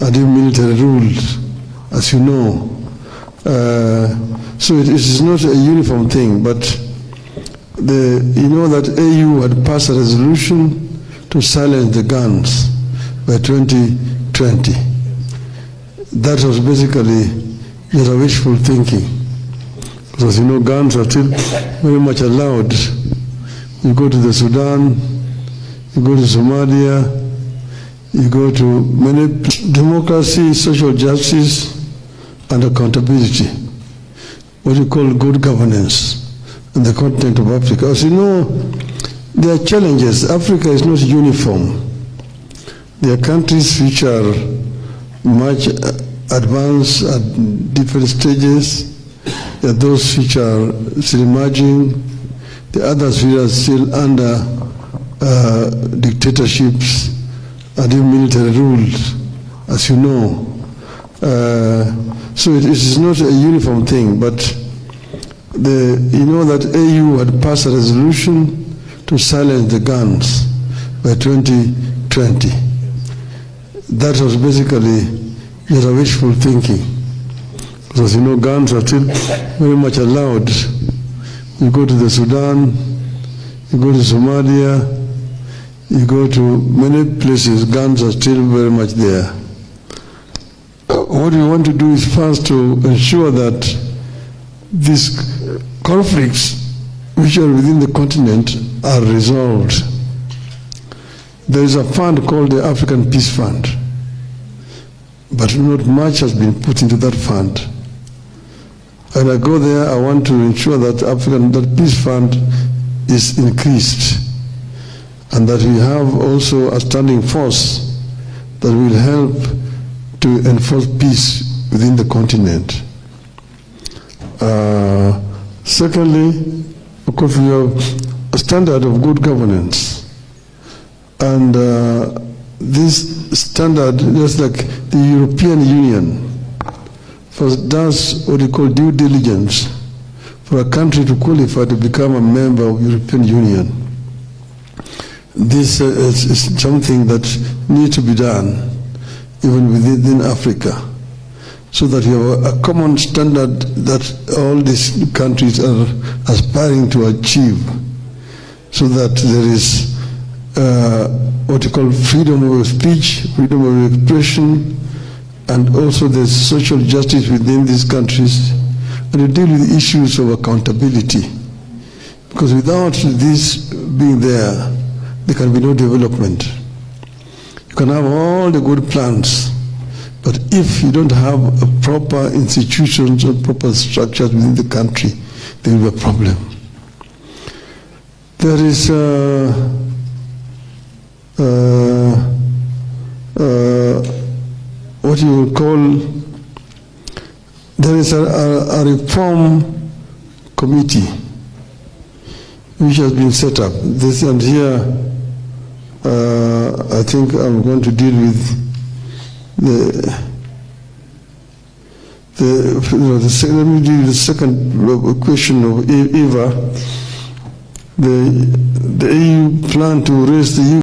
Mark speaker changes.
Speaker 1: and even military rule, as you know. So it is not a uniform thing, but you know that AU had passed a resolution to silence the guns by 2020. That was basically just a wishful thinking, because you know guns are still very much allowed. You go to the Sudan, you go to Somalia, you go to many democracy, social justice, and accountability, what you call good governance in the continent of Africa. As you know, there are challenges. Africa is not uniform. There are countries which are much advanced at different stages. There are those which are still emerging. The others which are still under dictatorships and even military rules, as you know. So it is not a uniform thing, but you know that AU had passed a resolution to silence the guns by 2020. That was basically just a wishful thinking, because you know guns are still very much allowed. You go to the Sudan, you go to Somalia, you go to many places, guns are still very much there. What we want to do is first to ensure that these conflicts which are within the continent are resolved. There is a fund called the African Peace Fund, but not much has been put into that fund. When I go there, I want to ensure that that Peace Fund is increased, and that we have also a standing force that will help to enforce peace within the continent. Secondly, of course, we have a standard of good governance. And this standard, just like the European Union, first does what we call due diligence for a country to qualify to become a member of the European Union. This is something that needs to be done even within Africa, so that we have a common standard that all these countries are aspiring to achieve, so that there is what you call freedom of speech, freedom of expression, and also there's social justice within these countries, and to deal with issues of accountability. Because without this being there can be no development. You can have all the good plans, but if you don't have a proper institutions or proper structures within the country, there will be a problem. There is what you would call, there is a reform committee which has been set up. This and here, I think I'm going to deal with let me deal with the second question of Eva. The EU plan to raise the